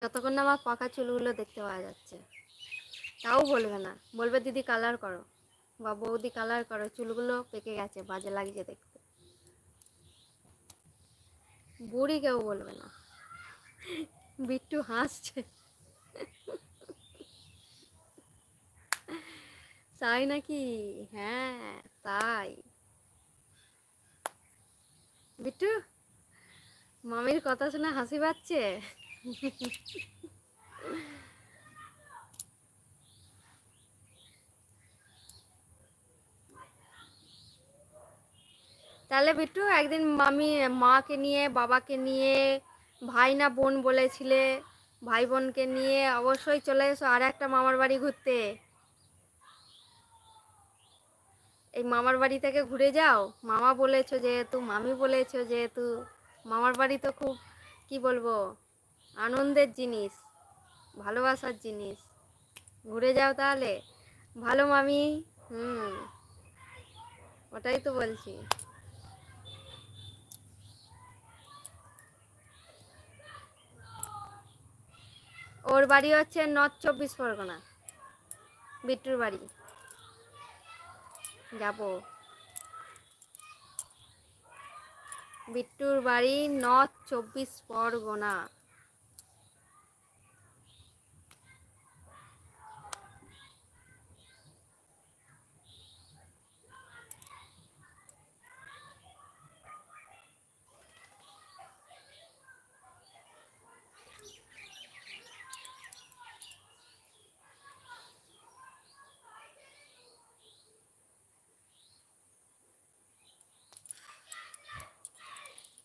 যতক্ষণ না আমার পাকা চুলগুলো দেখতে পাওয়া যাচ্ছে, তাও বলবে না, বলবে দিদি কালার করো বা বৌদি কালার করো, চুলগুলো পেকে গেছে, বাজে লাগছে দেখতে। বুড়ি কেউ বলবে না। বিট্টু হাসছে। তাই নাকি? হ্যাঁ, তাই। বিট্টু, মামির কথা শুনে হাসি পাচ্ছে। তাহলে বিট্টু একদিন মাকে নিয়ে, বাবাকে নিয়ে, ভাই না বোন বলেছিলে, ভাই বোনকে নিয়ে অবশ্যই চলে এসো আর একটা মামার বাড়ি ঘুরতে। এই মামার বাড়ি থেকে ঘুরে যাও। মামা বলেছো যেহেতু, মামি বলেছো যেহেতু, মামার বাড়ি তো খুব, কি বলবো, আনন্দের জিনিস, ভালোবাসার জিনিস। ঘুরে যাও তাহলে। ভালো মামি। হুম, ওটাই তো বলছি। ওর বাড়ি হচ্ছে নর্থ 24 পরগনা, বিট্টুর বাড়ি। যাব। বিট্টুর বাড়ি নর্থ 24 পরগনা।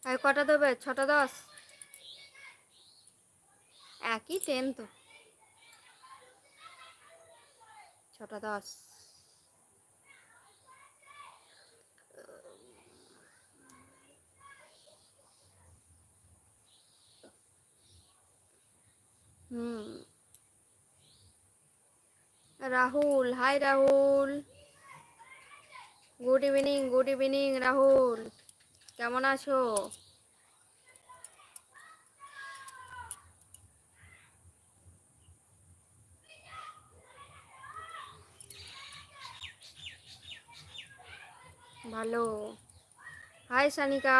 আর কটা দেবে? 6টা 10? একই ট্রেন তো। 6টা 10। হুম। Rahul, hi Rahul. Good evening, good evening Rahul. কেমন আছো? ভালো। হাই সানিকা।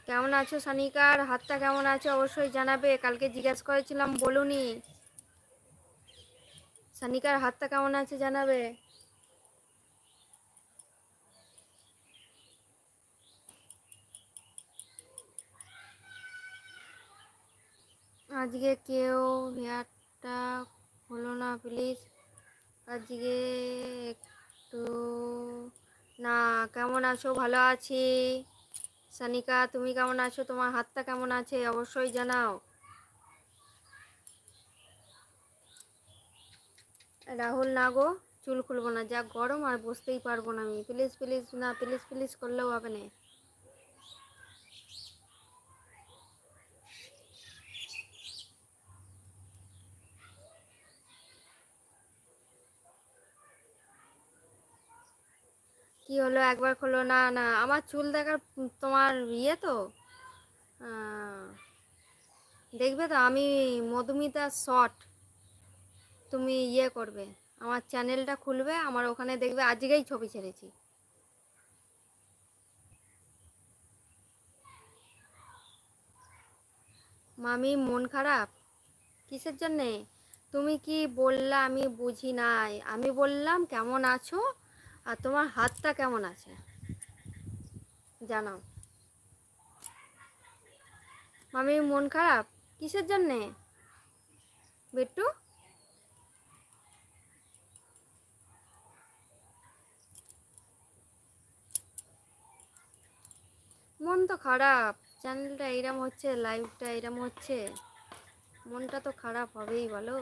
কেমন আছো সানিকার হাতটা কেমন আছে অবশ্যই জানাবে, কালকে জিজ্ঞাসা করেছিলাম বলুনি। সানিকার হাতটা কেমন আছে জানাবে। আজকে কেউ হেয়ারটা হলো না প্লিজ। আজকে একটু না। কেমন আছো? ভালো আছি। সানিকা তুমি কেমন আছো? তোমার হাতটা কেমন আছে অবশ্যই জানাও। রাহুল, না গো, চুল খুলবো না, যা গরম, আর বসতেই পারবো না আমি। প্লিজ প্লিজ না, প্লিজ প্লিজ করলেও হবে না। কি হলো? একবার খোলো না। না, আমার চুল দেখার তোমার ইয়ে তো, দেখবে তো আমি, মধুমিতা শর্ট, তুমি ইয়ে করবে, আমার চ্যানেলটা খুলবে, আমার ওখানে দেখবে আজকেই ছবি ছেড়েছি। মামি মন খারাপ কিসের জন্যে? তুমি কি বললা আমি বুঝি নাই। আমি বললাম কেমন আছো আর তোমার হাতটা কেমন আছে জানাও। মামি মন খারাপ কিসের জন্যে বিট্টু? মন তো খারাপ, চ্যানেলটা এইরকম হচ্ছে, লাইভটা এইরকম হচ্ছে, মনটা তো খারাপ হবেই বলো।